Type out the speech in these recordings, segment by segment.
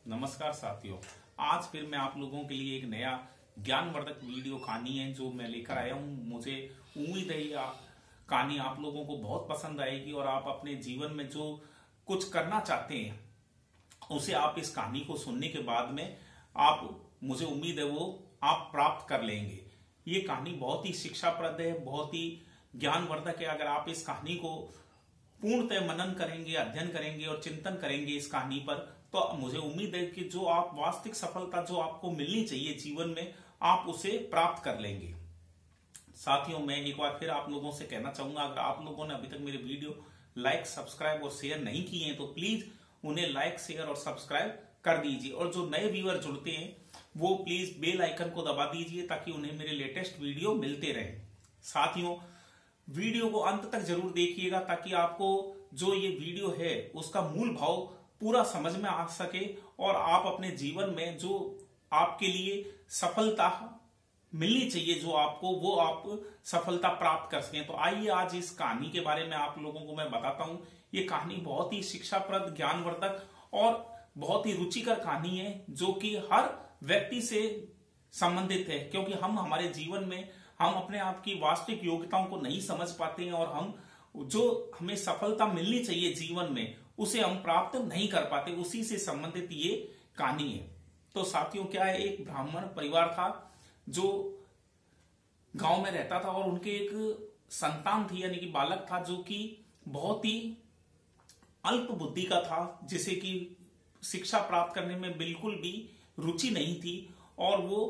नमस्कार साथियों, आज फिर मैं आप लोगों के लिए एक नया ज्ञानवर्धक वीडियो कहानी है जो मैं लेकर आया हूं। मुझे उम्मीद है ये कहानी आप लोगों को बहुत पसंद आएगी और आप अपने जीवन में जो कुछ करना चाहते हैं उसे आप इस कहानी को सुनने के बाद में आप मुझे उम्मीद है वो आप प्राप्त कर लेंगे। ये कहानी बहुत ही शिक्षाप्रद है, बहुत ही ज्ञानवर्धक है। अगर आप इस कहानी को पूर्णतः मनन करेंगे, अध्ययन करेंगे और चिंतन करेंगे इस कहानी पर, तो मुझे उम्मीद है कि जो आप वास्तविक सफलता जो आपको मिलनी चाहिए जीवन में, आप उसे प्राप्त कर लेंगे। साथियों, मैं एक बार फिर आप लोगों से कहना चाहूंगा, अगर आप लोगों ने अभी तक मेरे वीडियो लाइक, सब्सक्राइब और शेयर नहीं किए हैं तो प्लीज उन्हें लाइक, शेयर और सब्सक्राइब कर दीजिए। और जो नए व्यूअर जुड़ते हैं वो प्लीज बेल आइकन को दबा दीजिए ताकि उन्हें मेरे लेटेस्ट वीडियो मिलते रहे। साथियों, वीडियो को अंत तक जरूर देखिएगा ताकि आपको जो ये वीडियो है उसका मूल भाव पूरा समझ में आ सके और आप अपने जीवन में जो आपके लिए सफलता मिलनी चाहिए, जो आपको, वो आप सफलता प्राप्त कर सकें। तो आइए आज इस कहानी के बारे में आप लोगों को मैं बताता हूं। ये कहानी बहुत ही शिक्षाप्रद, ज्ञानवर्धक और बहुत ही रुचिकर कहानी है जो कि हर व्यक्ति से संबंधित है, क्योंकि हम हमारे जीवन में हम अपने आप की वास्तविक योग्यताओं को नहीं समझ पाते हैं और हम जो हमें सफलता मिलनी चाहिए जीवन में उसे हम प्राप्त नहीं कर पाते। उसी से संबंधित ये कहानी है। तो साथियों, क्या है, एक ब्राह्मण परिवार था जो गांव में रहता था और उनके एक संतान थी, यानी कि बालक था, जो कि बहुत ही अल्प बुद्धि का था, जिसे कि शिक्षा प्राप्त करने में बिल्कुल भी रुचि नहीं थी और वो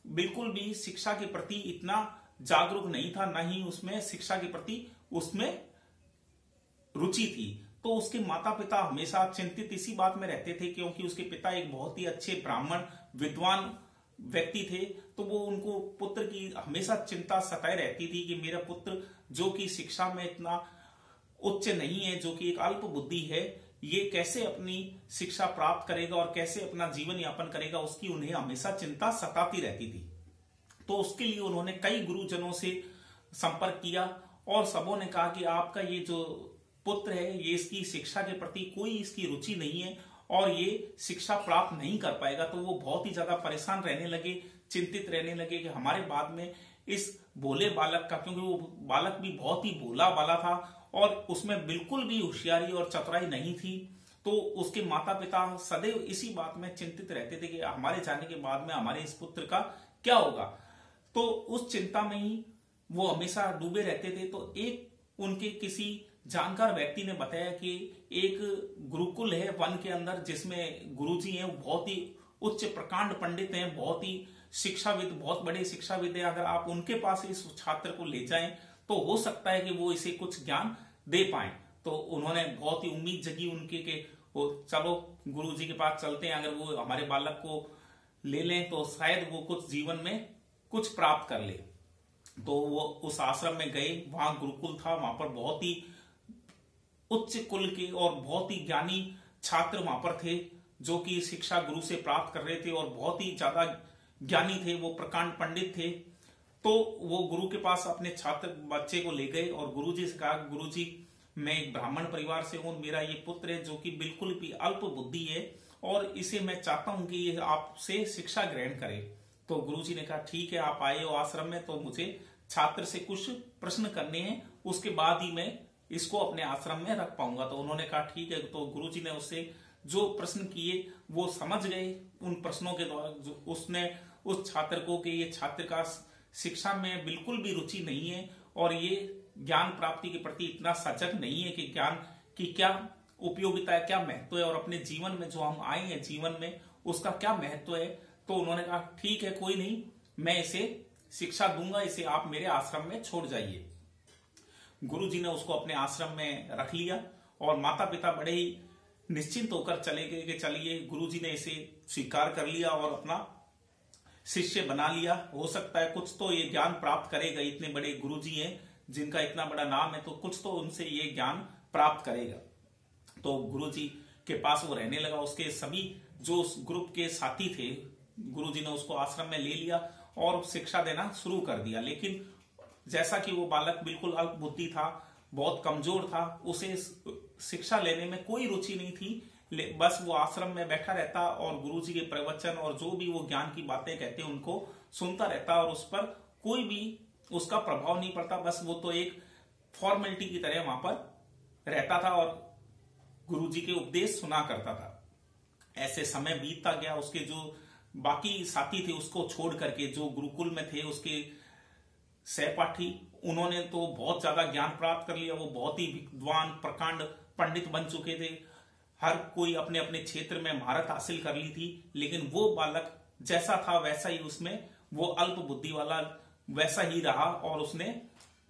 बिल्कुल भी शिक्षा के प्रति इतना जागरूक नहीं था, ना ही उसमें शिक्षा के प्रति उसमें रुचि थी। तो उसके माता पिता हमेशा चिंतित इसी बात में रहते थे, क्योंकि उसके पिता एक बहुत ही अच्छे ब्राह्मण विद्वान व्यक्ति थे। तो वो उनको पुत्र की हमेशा चिंता सताए रहती थी कि मेरा पुत्र जो कि शिक्षा में इतना उच्च नहीं है, जो कि एक अल्प बुद्धि है, ये कैसे अपनी शिक्षा प्राप्त करेगा और कैसे अपना जीवन यापन करेगा, उसकी उन्हें हमेशा चिंता सताती रहती थी। तो उसके लिए उन्होंने कई गुरुजनों से संपर्क किया और सबों ने कहा कि आपका ये जो पुत्र है, ये इसकी शिक्षा के प्रति कोई इसकी रुचि नहीं है और ये शिक्षा प्राप्त नहीं कर पाएगा। तो वो बहुत ही ज्यादा परेशान रहने लगे, चिंतित रहने लगे कि हमारे बाद में इस भोले बालक का, क्योंकि वो बालक भी बहुत ही भोला बाला था और उसमें बिल्कुल भी होशियारी और चतुराई नहीं थी। तो उसके माता पिता सदैव इसी बात में चिंतित रहते थे कि हमारे जाने के बाद में हमारे इस पुत्र का क्या होगा। तो उस चिंता में ही वो हमेशा डूबे रहते थे। तो एक उनके किसी जानकार व्यक्ति ने बताया कि एक गुरुकुल है वन के अंदर, जिसमें गुरुजी हैं, बहुत ही उच्च प्रकांड पंडित हैं, बहुत ही शिक्षाविद, बहुत बड़े शिक्षाविद हैं। अगर आप उनके पास इस छात्र को ले जाएं तो हो सकता है कि वो इसे कुछ ज्ञान दे पाए। तो उन्होंने बहुत ही उम्मीद जगी उनके कि वो चलो गुरुजी के पास चलते हैं, अगर वो हमारे बालक को ले लें तो शायद वो कुछ जीवन में कुछ प्राप्त कर ले। तो वो उस आश्रम में गए, वहां गुरुकुल था, वहां पर बहुत ही उच्च कुल के और बहुत ही ज्ञानी छात्र वहां पर थे जो कि शिक्षा गुरु से प्राप्त कर रहे थे और बहुत ही ज्यादा ज्ञानी थे, वो प्रकांड पंडित थे। तो वो गुरु के पास अपने छात्र बच्चे को ले गए और गुरुजी से कहा, गुरुजी मैं एक ब्राह्मण परिवार से हूं, मेरा ये पुत्र है जो कि बिल्कुल भी अल्प बुद्धि है और इसे मैं चाहता हूं कि ये आपसे शिक्षा ग्रहण करे। तो गुरुजी ने कहा ठीक है, आप आए हो आश्रम में तो मुझे छात्र से कुछ प्रश्न करने हैं, उसके बाद ही मैं इसको अपने आश्रम में रख पाऊंगा। तो उन्होंने कहा ठीक है। तो गुरुजी ने उससे जो प्रश्न किए वो समझ गए उन प्रश्नों के द्वारा, जो उसने उस छात्र को कि ये छात्र का शिक्षा में बिल्कुल भी रुचि नहीं है और ये ज्ञान प्राप्ति के प्रति इतना सजग नहीं है कि ज्ञान की क्या उपयोगिता है, क्या महत्व है और अपने जीवन में जो हम आए हैं जीवन में उसका क्या महत्व है। तो उन्होंने कहा ठीक है, कोई नहीं, मैं इसे शिक्षा दूंगा, इसे आप मेरे आश्रम में छोड़ जाइए। गुरुजी ने उसको अपने आश्रम में रख लिया और माता पिता बड़े ही निश्चिंत होकर चले गए कि चलिए, गुरुजी ने इसे स्वीकार कर लिया और अपना शिष्य बना लिया। हो सकता है कुछ तो ये ज्ञान प्राप्त करेगा, इतने बड़े गुरुजी हैं जिनका इतना बड़ा नाम है, तो कुछ तो उनसे ये ज्ञान प्राप्त करेगा। तो गुरुजी के पास वो रहने लगा। उसके सभी जो उस ग्रुप के साथी थे, गुरुजी ने उसको आश्रम में ले लिया और शिक्षा देना शुरू कर दिया। लेकिन जैसा कि वो बालक बिल्कुल अल्प बुद्धि था, बहुत कमजोर था, उसे शिक्षा लेने में कोई रुचि नहीं थी, बस वो आश्रम में बैठा रहता और गुरुजी के प्रवचन और जो भी वो ज्ञान की बातें कहते उनको सुनता रहता और उस पर कोई भी उसका प्रभाव नहीं पड़ता। बस वो तो एक फॉर्मेलिटी की तरह वहां पर रहता था और गुरुजी के उपदेश सुना करता था। ऐसे समय बीतता गया, उसके जो बाकी साथी थे उसको छोड़ करके जो गुरुकुल में थे उसके सहपाठी, उन्होंने तो बहुत ज्यादा ज्ञान प्राप्त कर लिया। वो बहुत ही विद्वान प्रकांड पंडित बन चुके थे, हर कोई अपने अपने क्षेत्र में महारत हासिल कर ली थी। लेकिन वो बालक जैसा था वैसा ही उसमें वो अल्प बुद्धि वाला वैसा ही रहा और उसने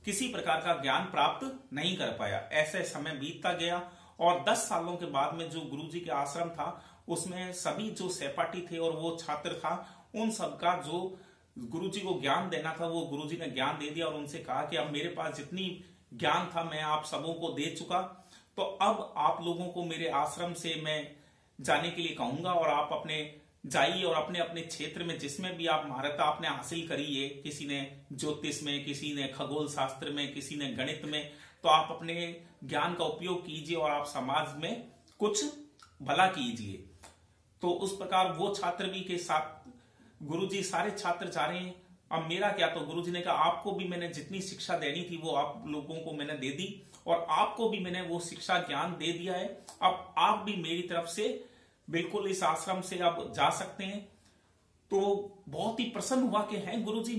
किसी प्रकार का ज्ञान प्राप्त नहीं कर पाया। ऐसे समय बीतता गया और 10 सालों के बाद में जो गुरुजी के आश्रम था उसमें सभी जो सहपाठी थे और वो छात्र था, उन सबका जो गुरुजी को ज्ञान देना था वो गुरुजी ने ज्ञान दे दिया और उनसे कहा कि अब मेरे पास जितनी ज्ञान था मैं आप सबों को दे चुका, तो अब आप लोगों को मेरे आश्रम से मैं जाने के लिए कहूंगा और आप अपने जाइए और अपने अपने क्षेत्र में जिसमें भी आप महारत आपने हासिल करी है, किसी ने ज्योतिष में, किसी ने खगोल शास्त्र में, किसी ने गणित में, तो आप अपने ज्ञान का उपयोग कीजिए और आप समाज में कुछ भला कीजिए। तो उस प्रकार वो छात्र भी के साथ गुरुजी सारे छात्र जा रहे हैं। अब मेरा क्या, तो गुरुजी ने कहा आपको भी मैंने जितनी शिक्षा देनी थी वो आप लोगों को मैंने दे दी और आपको भी मैंने वो शिक्षा ज्ञान दे दिया है। अब आप भी मेरी तरफ से बिल्कुल इस आश्रम से अब जा सकते हैं। तो बहुत ही प्रसन्न हुआ कि हैं गुरुजी,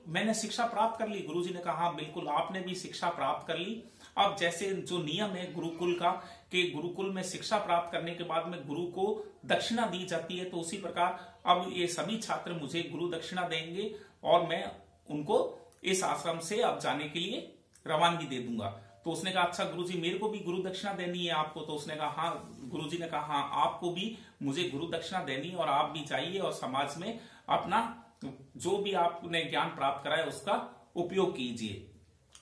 मैंने शिक्षा प्राप्त कर ली। गुरुजी ने कहा हाँ बिल्कुल आपने भी शिक्षा प्राप्त कर ली। अब जैसे जो नियम है गुरुकुल का कि गुरुकुल में शिक्षा प्राप्त करने के बाद में गुरु को दक्षिणा दी जाती है, तो उसी प्रकार अब ये सभी छात्र मुझे गुरु दक्षिणा देंगे और मैं उनको इस आश्रम से अब जाने के लिए रवानगी दे दूंगा। तो उसने कहा अच्छा गुरुजी मेरे को भी गुरु दक्षिणा देनी है आपको? तो उसने कहा हाँ। गुरुजी ने कहा हाँ आपको भी मुझे गुरु दक्षिणा देनी है और आप भी जाइए और समाज में अपना जो भी आपने ज्ञान प्राप्त करा है उसका उपयोग कीजिए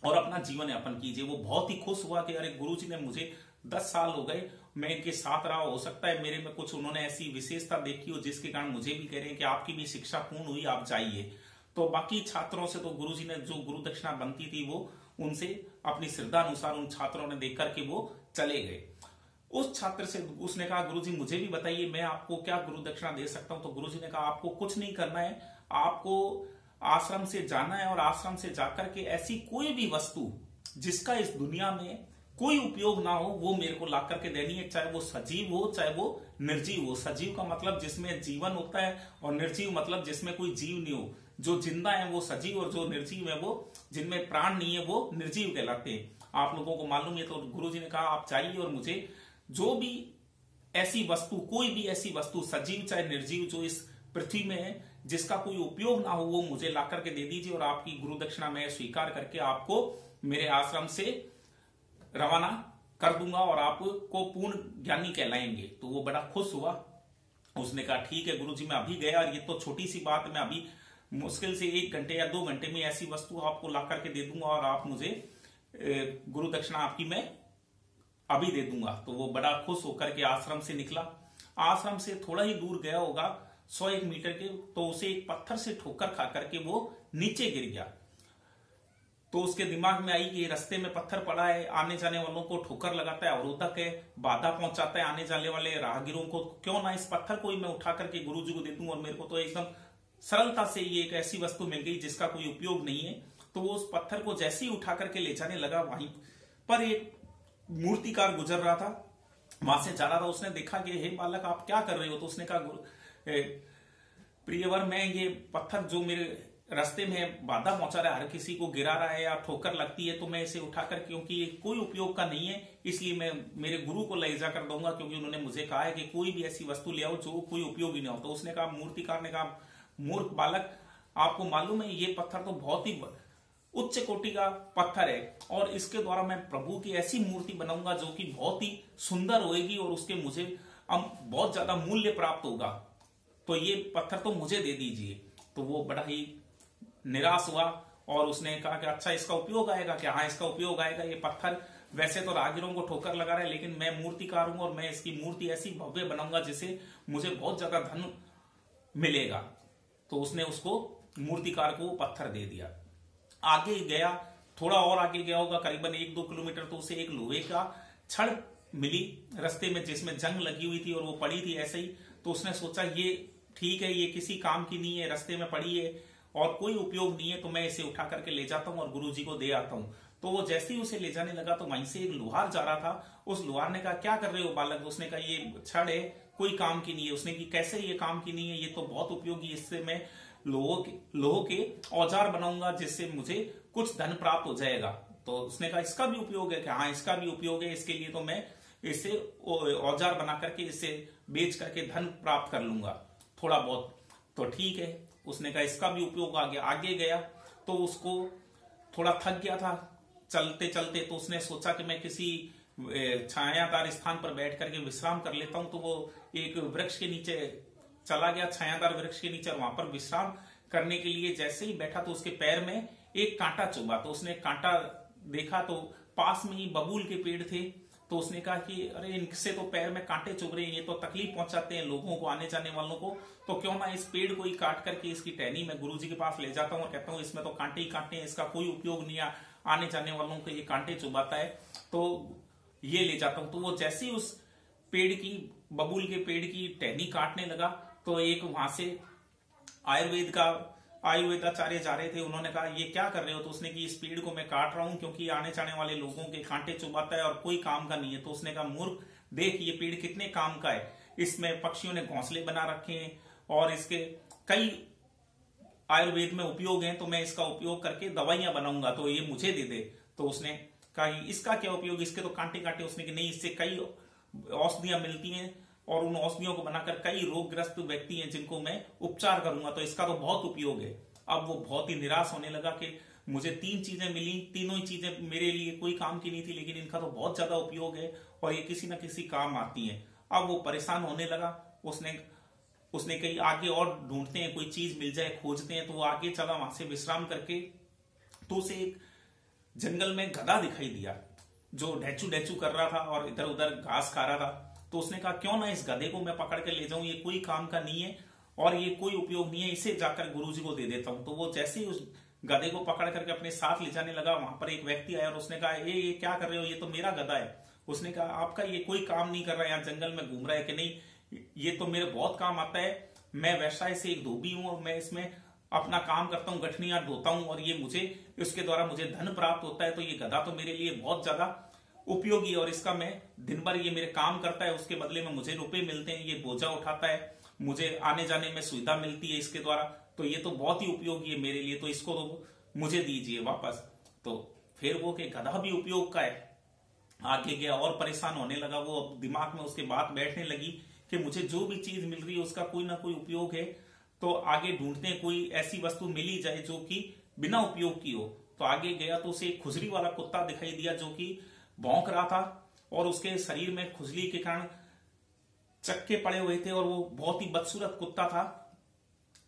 और अपना जीवन यापन कीजिए। वो बहुत ही खुश हुआ कि अरे गुरुजी ने मुझे 10 साल हो गए मैं इनके साथ रहा, हो सकता है मेरे में कुछ उन्होंने ऐसी विशेषता देखी हो जिसके कारण मुझे भी कह रहे हैं कि आपकी भी शिक्षा पूर्ण हुई, आप जाइए। तो बाकी छात्रों से तो गुरुजी ने जो गुरु दक्षिणा बनती थी वो उनसे अपनी श्रद्धा अनुसार उन छात्रों ने देख करके वो चले गए। उस छात्र से उसने कहा गुरुजी मुझे भी बताइए मैं आपको क्या गुरु दक्षिणा दे सकता हूं? तो गुरुजी ने कहा आपको कुछ नहीं करना है, आपको आश्रम से जाना है और आश्रम से जाकर के ऐसी कोई भी वस्तु जिसका इस दुनिया में कोई उपयोग ना हो वो मेरे को ला करके देनी है, चाहे वो सजीव हो चाहे वो निर्जीव हो। सजीव का मतलब जिसमें जीवन होता है और निर्जीव मतलब जिसमें कोई जीव नहीं हो। जो जिंदा है वो सजीव और जो निर्जीव है वो जिनमें प्राण नहीं है वो निर्जीव कहलाते हैं। आप लोगों को मालूम है। तो गुरुजी ने कहा आप जाइए और मुझे जो भी ऐसी वस्तु, कोई भी ऐसी वस्तु सजीव चाहे निर्जीव जो इस पृथ्वी में है जिसका कोई उपयोग ना हो वो मुझे ला करके दे दीजिए और आपकी गुरु दक्षिणा मैं स्वीकार करके आपको मेरे आश्रम से रवाना कर दूंगा और आपको पूर्ण ज्ञानी कहलाएंगे। तो वो बड़ा खुश हुआ। उसने कहा ठीक है गुरुजी मैं अभी गया और ये तो छोटी सी बात, मैं अभी मुश्किल से 1 घंटे या 2 घंटे में ऐसी वस्तु आपको ला करके दे दूंगा और आप मुझे गुरु दक्षिणा आपकी मैं अभी दे दूंगा। तो वो बड़ा खुश होकर के आश्रम से निकला। आश्रम से थोड़ा ही दूर गया होगा 100-1 मीटर के, तो उसे एक पत्थर से ठोकर खा करके वो नीचे गिर गया। तो उसके दिमाग में आई कि रास्ते में पत्थर पड़ा है, आने जाने वालों को ठोकर लगाता है, अवरोधक है, बाधा पहुंचाता है आने जाने वाले राहगीरों को, क्यों ना इस पत्थर को ही मैं उठा करके गुरुजी को दे दूं और मेरे को तो एकदम सरलता से ये एक ऐसी वस्तु मिल गई जिसका कोई उपयोग नहीं है। तो वो उस पत्थर को जैसे ही उठा करके ले जाने लगा, वहीं पर एक मूर्तिकार गुजर रहा था, वहां से जा रहा था। उसने देखा कि हे बालक आप क्या कर रहे हो? तो उसने कहा प्रियवर मैं ये पत्थर जो मेरे रास्ते में बाधा पहुंचा रहा है, हर किसी को गिरा रहा है या ठोकर लगती है, तो मैं इसे उठाकर, क्योंकि ये कोई उपयोग का नहीं है इसलिए मैं मेरे गुरु को ले जाकर दूंगा, क्योंकि उन्होंने मुझे कहा है कि कोई भी ऐसी वस्तु ले आओ जो कोई उपयोगी ना हो। तो उसने कहा, मूर्तिकार ने कहा मूर्ख बालक आपको मालूम है ये पत्थर तो बहुत ही उच्च कोटि का पत्थर है और इसके द्वारा मैं प्रभु की ऐसी मूर्ति बनाऊंगा जो कि बहुत ही सुंदर होगी और उसके मुझे बहुत ज्यादा मूल्य प्राप्त होगा, तो ये पत्थर तो मुझे दे दीजिए। तो वो बड़ा ही निराश हुआ और उसने कहा कि अच्छा इसका उपयोग आएगा क्या? हाँ इसका उपयोग आएगा। ये पत्थर वैसे तो राहगीरों को ठोकर लगा रहा है, लेकिन मैं मूर्तिकार हूं और मैं इसकी मूर्ति ऐसी भव्य बनाऊंगा जिसे मुझे बहुत ज्यादा धन मिलेगा। तो उसने उसको मूर्तिकार को पत्थर दे दिया। आगे गया, थोड़ा और आगे गया होगा करीबन 1-2 किलोमीटर, तो उसे एक लोहे का छड़ मिली रास्ते में जिसमें जंग लगी हुई थी और वो पड़ी थी ऐसे ही। तो उसने सोचा ये ठीक है, ये किसी काम की नहीं है, रास्ते में पड़ी है और कोई उपयोग नहीं है, तो मैं इसे उठा करके ले जाता हूँ और गुरुजी को दे आता हूँ। तो वो जैसे ही उसे ले जाने लगा तो वहीं से एक लोहार जा रहा था। उस लोहार ने कहा क्या कर रहे हो बालक? उसने कहा ये छड़ है, कोई काम की नहीं है। उसने की कैसे ये काम की नहीं है, ये तो बहुत उपयोगी है, इससे मैं लोह के औजार बनाऊंगा जिससे मुझे कुछ धन प्राप्त हो जाएगा। तो उसने कहा इसका भी उपयोग है कि हाँ इसका भी उपयोग है, इसके लिए तो मैं इससे औजार बना करके इसे बेच करके धन प्राप्त कर लूंगा थोड़ा बहुत। तो ठीक है, उसने कहा इसका भी उपयोग आगे गया। तो उसको थोड़ा थक गया था चलते चलते, तो उसने सोचा कि मैं किसी छायादार स्थान पर बैठ करके विश्राम कर लेता हूं। तो वो एक वृक्ष के नीचे चला गया, छायादार वृक्ष के नीचे, वहां पर विश्राम करने के लिए जैसे ही बैठा तो उसके पैर में एक कांटा चुभा। तो उसने कांटा देखा तो पास में ही बबूल के पेड़ थे। तो उसने कहा कि अरे इनसे तो पैर में कांटे चुभ रहे हैं, ये तो तकलीफ पहुंचाते हैं लोगों को, आने जाने वालों को, तो क्यों ना इस पेड़ को ही काट करके इसकी टहनी मैं गुरुजी के पास ले जाता हूँ और कहता हूँ इसमें तो कांटे ही कांटे हैं, इसका कोई उपयोग नहीं है, आने जाने वालों को ये कांटे चुभाता है, तो ये ले जाता हूं। तो वो जैसे ही उस पेड़ की, बबूल के पेड़ की टहनी काटने लगा तो एक वहां से आयुर्वेदाचार्य जा रहे थे। उन्होंने कहा ये क्या कर रहे हो? तो उसने कि इस पेड़ को मैं काट रहा हूं क्योंकि आने जाने वाले लोगों के कांटे चुभाता है और कोई काम का नहीं है। तो उसने कहा मूर्ख, देख ये पेड़ कितने काम का है, इसमें पक्षियों ने घोंसले बना रखे हैं और इसके कई आयुर्वेद में उपयोग हैं, तो मैं इसका उपयोग करके दवाइयां बनाऊंगा, तो ये मुझे दे दे। तो उसने कहा इसका क्या उपयोग, इसके तो कांटे कांटे। उसने कहा नहीं, इससे कई औषधियां मिलती हैं और उन औषधियों को बनाकर कई रोगग्रस्त व्यक्ति हैं जिनको मैं उपचार करूंगा, तो इसका तो बहुत उपयोग है। अब वो बहुत ही निराश होने लगा कि मुझे 3 चीजें मिली, तीनों ही चीजें मेरे लिए कोई काम की नहीं थी, लेकिन इनका तो बहुत ज्यादा उपयोग है और ये किसी ना किसी काम आती है। अब वो परेशान होने लगा। उसने कहीं आगे और ढूंढते हैं, कोई चीज मिल जाए, खोजते हैं। तो वो आगे चला वहां से विश्राम करके, तो उसे एक जंगल में गधा दिखाई दिया जो ढेचू ढेचू कर रहा था और इधर उधर घास खा रहा था। तो उसने कहा क्यों ना इस गधे को मैं पकड़ के ले जाऊं, ये कोई काम का नहीं है और ये कोई उपयोग नहीं है, इसे जाकर गुरुजी को दे देता हूं। तो वो जैसे ही उस गधे को पकड़ करके अपने साथ ले जाने लगा, वहां पर एक व्यक्ति आया और उसने कहा ये क्या कर रहे हो, ये तो मेरा गधा है। उसने कहा आपका ये कोई काम नहीं कर रहा है, यहाँ जंगल में घूम रहा है कि नहीं, ये तो मेरे बहुत काम आता है, मैं व्यवसाय से एक धोबी हूं और मैं इसमें अपना काम करता हूं, गठनियां ढोता हूं और ये मुझे इसके द्वारा मुझे धन प्राप्त होता है, तो ये गधा तो मेरे लिए बहुत ज्यादा उपयोगी है और इसका मैं दिन भर ये मेरे काम करता है, उसके बदले में मुझे रुपए मिलते हैं, ये बोझा उठाता है, मुझे आने जाने में सुविधा मिलती है इसके द्वारा, तो ये तो बहुत ही उपयोगी है मेरे लिए, तो इसको तो मुझे दीजिए वापस। तो फिर वो कि गधा भी उपयोग का है, आगे गया और परेशान होने लगा। वो अब दिमाग में उसके बात बैठने लगी कि मुझे जो भी चीज मिल रही है उसका कोई ना कोई उपयोग है, तो आगे ढूंढते हैं कोई ऐसी वस्तु मिली जाए जो कि बिना उपयोग की हो। तो आगे गया तो उसे एक खुजली वाला कुत्ता दिखाई दिया जो कि भौंक रहा था और उसके शरीर में खुजली के कारण चक्के पड़े हुए थे और वो बहुत ही बदसूरत कुत्ता था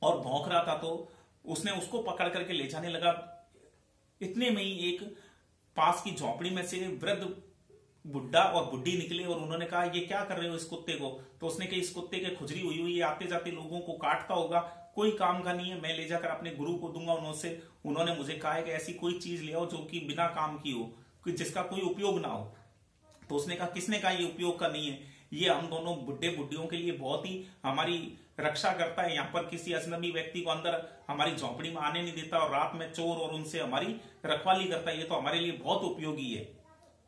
और भौंक रहा था। तो उसने उसको पकड़ करके ले जाने लगा। इतने में ही एक पास की झोपड़ी में से वृद्ध बुढ़ा और बुढ़ी निकले और उन्होंने कहा ये क्या कर रहे हो इस कुत्ते को? तो उसने कहा इस कुत्ते के खुजली हुई हुई, आते जाते लोगों को काटता होगा, कोई काम का नहीं है, मैं ले जाकर अपने गुरु को दूंगा। उन्होंने मुझे कहा है कि ऐसी कोई चीज ले आओ जो कि बिना काम की हो, जिसका कोई उपयोग ना हो। तो उसने कहा किसने कहा ये उपयोग का नहीं है, ये हम दोनों बुढ़े बुढ़ियों के लिए बहुत ही हमारी रक्षा करता है, यहाँ पर किसी अजनबी व्यक्ति को अंदर हमारी झोंपड़ी में आने नहीं देता और रात में चोर और उनसे हमारी रखवाली करता है, ये तो हमारे लिए बहुत उपयोगी है।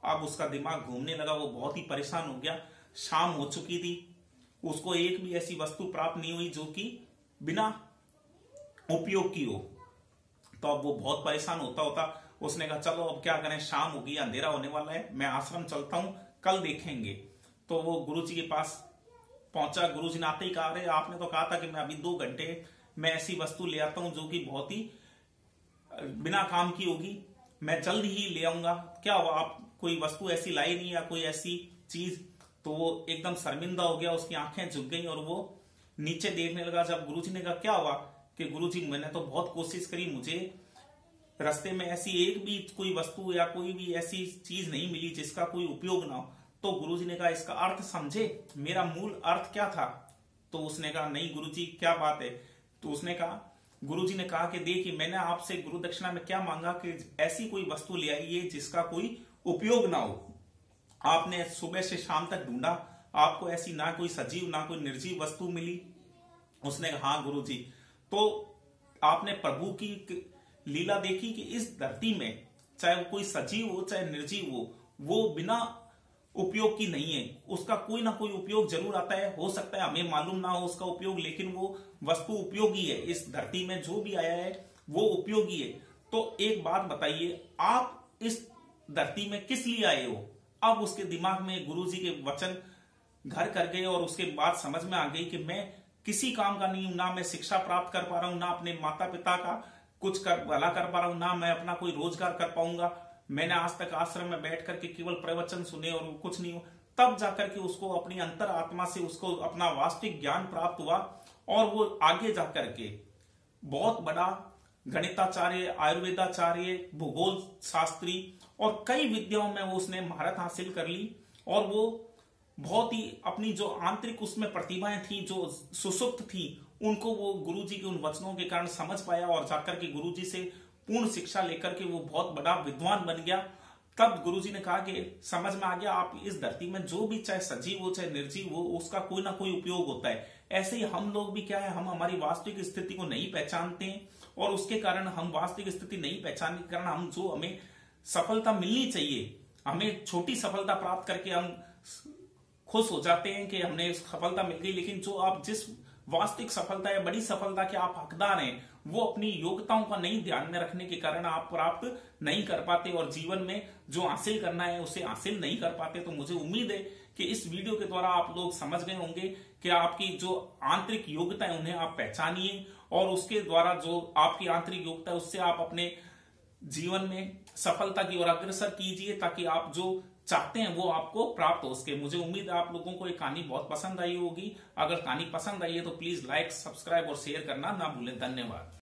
अब उसका दिमाग घूमने लगा, वो बहुत ही परेशान हो गया। शाम हो चुकी थी, उसको एक भी ऐसी वस्तु प्राप्त नहीं हुई जो कि बिना उपयोग की हो। तो अब वो बहुत परेशान होता होता उसने कहा चलो अब क्या करें, शाम होगी, अंधेरा होने वाला है, मैं आश्रम चलता हूं, कल देखेंगे। तो वो गुरुजी के पास पहुंचा। गुरुजी ने आते ही कहा अरे आपने तो कहा था कि मैं अभी 2 घंटे में ऐसी वस्तु ले आता हूं जो कि बहुत ही बिना काम की होगी, मैं जल्द ही ले आऊंगा, क्या हुआ आप कोई वस्तु ऐसी लाई नहीं या कोई ऐसी चीज? तो वो एकदम शर्मिंदा हो गया, उसकी आंखें झुक गई और वो नीचे देखने लगा। जब गुरुजी ने कहा क्या हुआ, कि गुरुजी मैंने तो बहुत कोशिश करी, मुझे रास्ते में ऐसी एक भी कोई वस्तु या कोई भी ऐसी चीज नहीं मिली जिसका कोई उपयोग ना हो। तो गुरुजी ने कहा इसका अर्थ समझे, मेरा मूल अर्थ क्या था? तो उसने कहा नहीं गुरुजी क्या बात है? तो उसने कहा, गुरुजी ने कहा कि देखिए मैंने आपसे गुरु दक्षिणा में क्या मांगा कि ऐसी कोई वस्तु ले आइए जिसका कोई उपयोग ना हो। आपने सुबह से शाम तक ढूंढा, आपको ऐसी ना कोई सजीव ना कोई निर्जीव वस्तु मिली। उसने कहा हाँ गुरु जी। तो आपने प्रभु की लीला देखी कि इस धरती में चाहे वो कोई सजीव हो चाहे निर्जीव हो, वो बिना उपयोग की नहीं है, उसका कोई ना कोई उपयोग जरूर आता है। हो सकता है हमें मालूम ना हो उसका उपयोग, लेकिन वो वस्तु उपयोगी है। इस धरती में जो भी आया है वो उपयोगी है। तो एक बात बताइए, आप इस धरती में किस लिए आए हो? अब उसके दिमाग में गुरुजी के वचन घर कर गए और उसके बाद समझ में आ गई कि मैं किसी काम का नहीं हूं, ना मैं शिक्षा प्राप्त कर पा रहा हूं, ना अपने माता पिता का कुछ भला कर पा रहा हूं, ना मैं अपना कोई रोजगार कर पाऊंगा। मैंने आज तक आश्रम में बैठ करके केवल प्रवचन सुने और कुछ नहीं हो। तब जाकर के उसको अपनी अंतर आत्मा से उसको अपना वास्तविक ज्ञान प्राप्त हुआ और वो आगे जाकर के बहुत बड़ा गणिताचार्य, आयुर्वेदाचार्य, भूगोल शास्त्री और कई विद्याओं में वो उसने महारत हासिल कर ली। और वो बहुत ही अपनी जो आंतरिक उसमें प्रतिभाएं थी, जो सुसुप्त थी, उनको वो गुरुजी के उन वचनों के कारण समझ पाया और जाकर के गुरुजी से पूर्ण शिक्षा लेकर के वो बहुत बड़ा विद्वान बन गया। तब गुरुजी ने कहा कि समझ में आ गया, आप इस धरती में जो भी चाहे सजीव हो चाहे निर्जीव हो, उसका कोई ना कोई उपयोग होता है। ऐसे ही हम लोग भी क्या है, हम हमारी वास्तविक स्थिति को नहीं पहचानते हैं और उसके कारण हम वास्तविक स्थिति नहीं पहचानने के कारण हम जो हमें सफलता मिलनी चाहिए, हमें छोटी सफलता प्राप्त करके हम खुश हो जाते हैं कि हमने सफलता मिल गई। लेकिन जो आप जिस वास्तविक सफलता या बड़ी सफलता के आप हकदार हैं, वो अपनी योग्यताओं का नहीं ध्यान में रखने के कारण आप प्राप्त नहीं कर पाते और जीवन में जो हासिल करना है उसे हासिल नहीं कर पाते। तो मुझे उम्मीद है कि इस वीडियो के द्वारा आप लोग समझ गए होंगे कि आपकी जो आंतरिक योग्यता है उन्हें आप पहचानिए और उसके द्वारा जो आपकी आंतरिक योग्यता है उससे आप अपने जीवन में सफलता की ओर अग्रसर कीजिए, ताकि आप जो चाहते हैं वो आपको प्राप्त हो सके। मुझे उम्मीद है आप लोगों को ये कहानी बहुत पसंद आई होगी। अगर कहानी पसंद आई है तो प्लीज लाइक, सब्सक्राइब और शेयर करना ना भूलें। धन्यवाद।